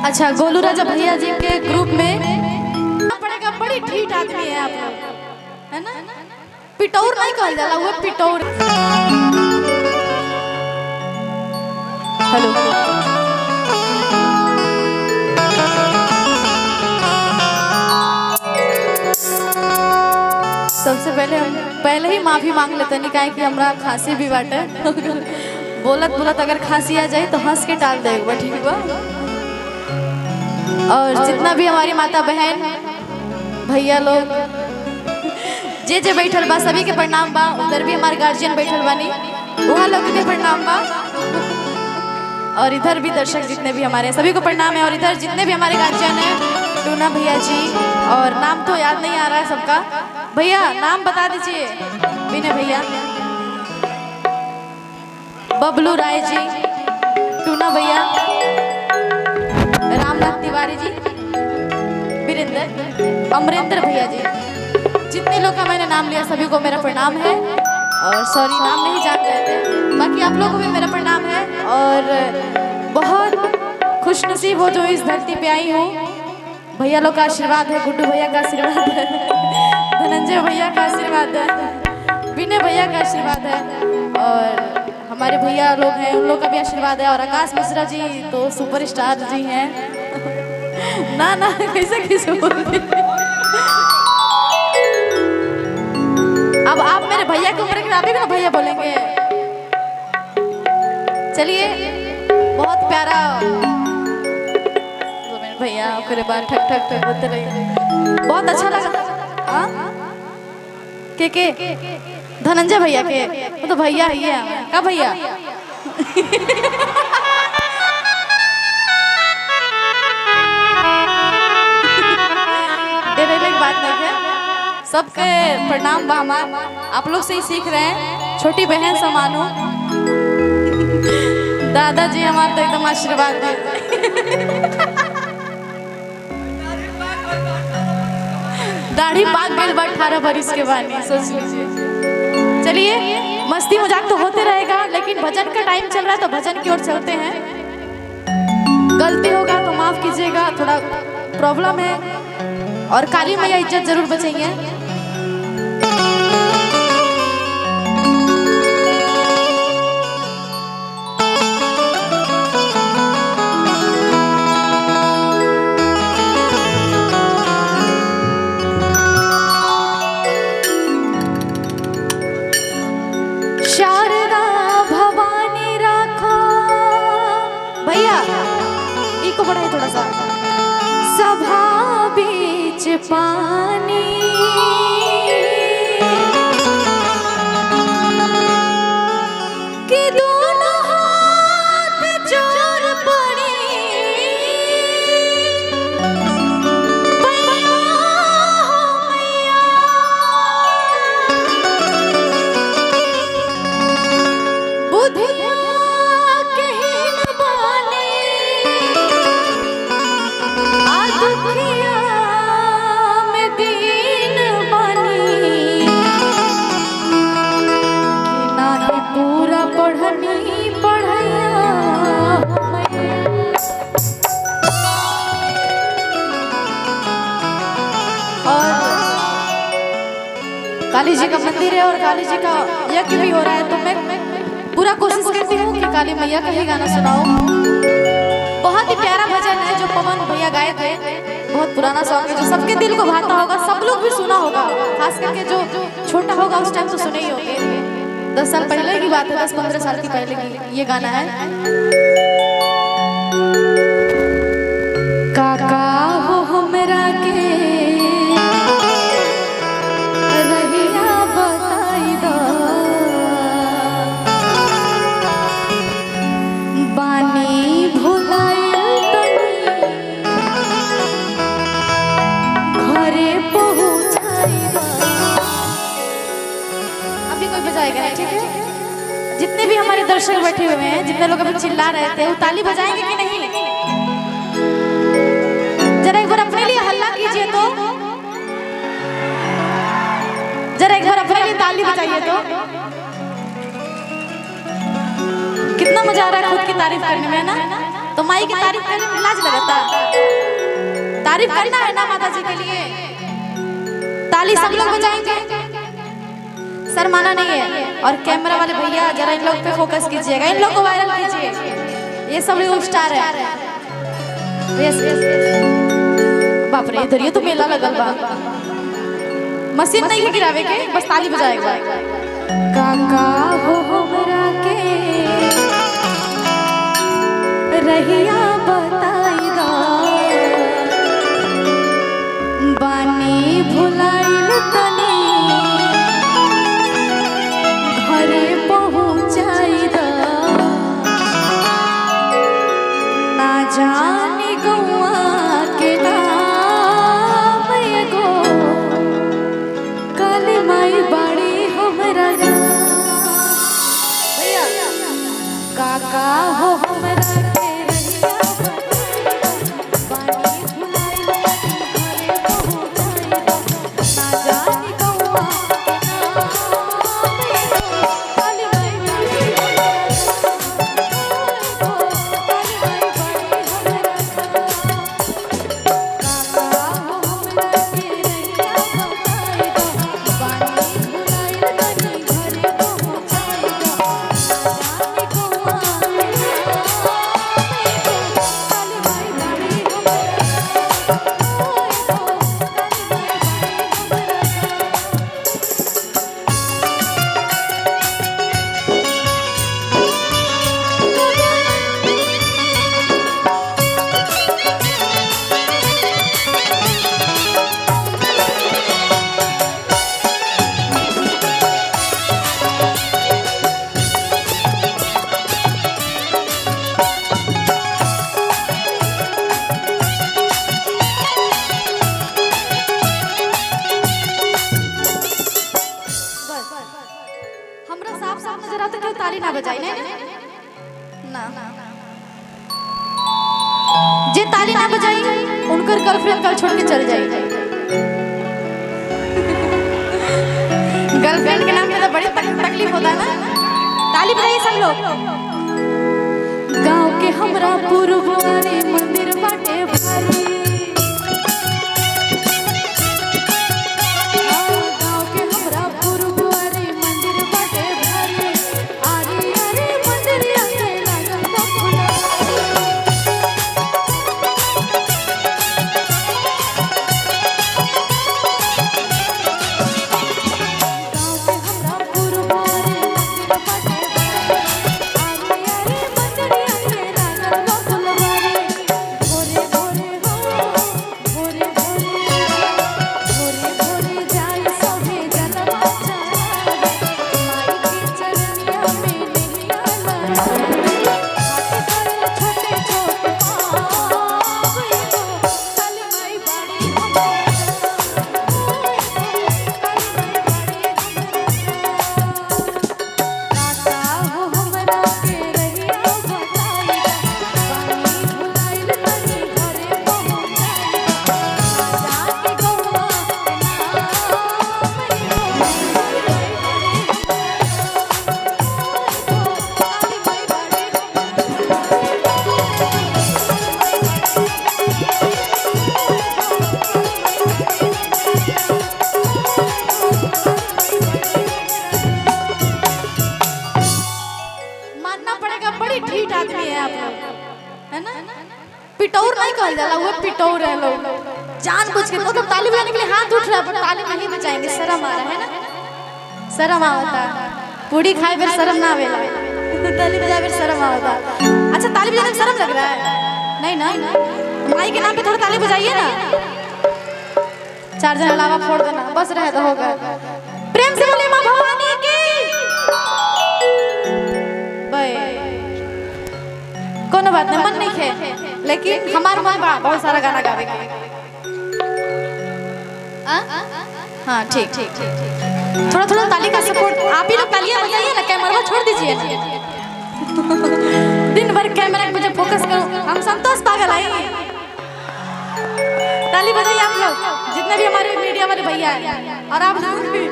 अच्छा, गोलू राजा भैया जी के ग्रुप में पड़ेगा, बड़ी ठीठ आदमी है आप लोग, है ना? पिटौर नहीं कहल जाला, वो पिटौर। हेलो सबसे पहले ही माफी मांग लेते नहीं, काहे कि हमरा खांसी भी बाटे। बोलत बोलत अगर खांसी आ जाए तो हंस के टाल दे, ठीक बा। और जितना भी हमारी माता बहन भैया लोग जे जे बैठल बा, सभी के प्रणाम बा। उधर भी हमारे गार्जियन बैठल बानी, वहाँ लोग के प्रणाम बा। और इधर भी दर्शक जितने भी हमारे, सभी को प्रणाम है। और इधर जितने भी हमारे गार्जियन हैं, टूना भैया जी, और नाम तो याद नहीं आ रहा है सबका। भैया नाम बता दीजिए। विनय भैया, बबलू राय जी, टूना भैया, रामनाथ तिवारी जी, वीरेंद्र, अमरेंद्र भैया जी, जितने लोग का मैंने नाम लिया सभी को मेरा प्रणाम है। और सॉरी नाम नहीं जान रहे थे, बाकी आप लोगों को भी मेरा प्रणाम है। और बहुत खुशनसीब हो जो इस धरती पे आई हूँ। भैया लोग का आशीर्वाद है, गुड्डू भैया का आशीर्वाद है, धनंजय भैया का आशीर्वाद है, विनय भैया का आशीर्वाद है, और हमारे भैया लोग हैं उन लोग का भी आशीर्वाद है। और आकाश मिश्रा जी तो सुपरस्टार जी हैं। ना ना कैसे कैसे बोलती। अब आप मेरे भैया की उम्र के आप भी ना भैया बोलेंगे। चलिए, बहुत प्यारा भैया फिर बार ठक ठक ठक होते रहिए, बहुत अच्छा लगा। हाँ के धनंजय भैया के, वो तो भैया ही है का भैया। बात नहीं है, सबके प्रणाम बा हमार। आप लोग से ही सीख रहे हैं, छोटी बहन समानो। दादाजी हमारे तो एकदम आशीर्वाद दे। दाढ़ी पाक गई 18 बरिस के बाद, सोच लीजिए। चलिए, मस्ती मजाक तो होते रहेगा, लेकिन भजन का टाइम चल रहा है तो भजन की ओर चलते हैं। गलती होगा तो माफ कीजिएगा, थोड़ा प्रॉब्लम है। और काली मैया इज्जत जरूर बचाइए। शारदा भवानी राखो भैया, इको बढ़ाइए थोड़ा सा। सभा बीच पानी कि दोनों हाथ जोड़ पड़ी, बुधिया कहीं न बानी, दुखिया में दीन बनी, कि नानी पूरा पढ़नी पढ़ैया। और काली जी का मंदिर है और काली जी का यज्ञ भी हो रहा है, तो मैं पूरा कोशिश करती हूँ कि काली मैया का ही गाना सुनाओ। बहुत ही प्यारा भजन है जो पवन भैया गाए थे, बहुत पुराना सॉन्ग है जो सबके दिल को भाता होगा, सब लोग भी सुना होगा, खास करके जो छोटा होगा उस टाइम तो सुने ही होंगे। 10 साल पहले की बात है, 10-15 साल की पहले की ये गाना है। काका हो हमरा के रहिया बताई दो, बानी भुलाइल घरे पहुँचाई दो। अभी कोई बजाएगा, ठीक है? जितने भी हमारे दर्शक बैठे हुए हैं, जितने लोग अभी चिल्ला रहे थे, वो ताली बजाएंगे कि नहीं? जरा एक बार अपने लिए हल्ला कीजिए तो, जरा एक बार अपने लिए ताली बजाइए तो। कितना मजा आ रहा है खुद की तारीफ करने में, ना? तो माई की तारीफ करने में लाज लगता? तारीफ करना है ना माता जी के लिए। ताली सब लोग बजाएंगे, शर्माना नहीं है। और कैमरा वाले भैया जरा इन लोग पे फोकस कीजिएगा, इन लोग को वायरल कीजिए। ये सब लोग स्टार है। यस बाप रे, इधर ये तो मेला लगल बा। मशीन नहीं है गिरावे के, बस ताली बजाएगा। काका हो हमरा के रहिया बताई दा, बानी भुलाइल तनी घरे पहुँचाई दा। ना जानी गौआ के नाम एगो काली माई बाड़ी हमरा भैया। काका हो हमरा ताली ना बजाई ना जे ताली ना बजाई उनकर गर्लफ्रेंड कल छोड़ के चल जाई। गर्लफ्रेंड के नाम पे तो बड़ी तकलीफ होता है ना। ताली बजाइए सब लोग। गांव के हमरा पुरवारी मंदिर बाटे भारी, है ना। पिटौर नहीं कहल जाला, वो पिटौर है लोग जानबूझ के। तो ताली बजाने के लिए हाथ उठ रहा है पर ताली नहीं बजाएंगे, शर्म आ रहा है ना। शर्म आवता, पूरी खाए फिर शर्म ना आवेला, ताली बजाए फिर शर्म आवता। अच्छा ताली बजाने में शर्म लग रहा है? नहीं ना, माई के नाम पे थोड़ा ताली बजाइए ना। 4 जन अलावा फोड़ देना, बस रहे तो होगा। प्रेम से बोले मां भवानी की। कोनो बात नहीं, मन नहीं खे, लेकिन हमारे माँ बहुत सारा गाना गावे के। हाँ ठीक ठीक ठीक, थोड़ा थोड़ा ताली का सपोर्ट। आप ही लोग तालियां बजाइए ना, कैमरा छोड़ दीजिए ना। दिन भर कैमरा मुझे फोकस करो, हम संतोष पागल आई। ताली बजाइए आप लोग, जितने भी हमारे मीडिया वाले भैया हैं। और आप लोग भी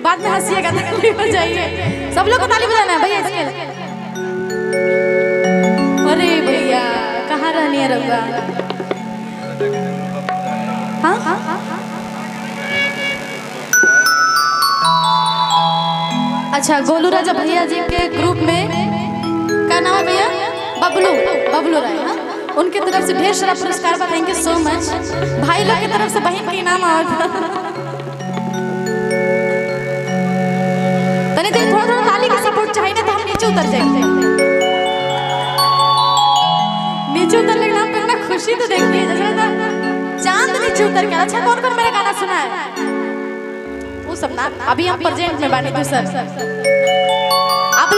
बाद में हंसिएगा, ताली बजाइए। सब लोग को ताली बजाना है भैया इसके। अरे भैया बा। हाँ अच्छा, गोलू राजा भैया जी के ग्रुप में क्या नाम है भैया? बबलू, बबलू राय। हाँ? उनके तरफ से ढेर सारा पुरस्कार बा। Thank you so much. भाई लोग की तरफ से बहन के इनाम और तनी दिन थोड़ा थोड़ा ताली का सपोर्ट चाहिए ना, तो हम नीचे उतर जाएंगे। नीचे उतरने के नाम पे ना खुशी तो देखिए, जैसे चांद नीचे उतर के। अच्छा कौन कौन मेरा गाना सुना है? वो सब ना अभी हम प्रेजेंट में बानी दूसर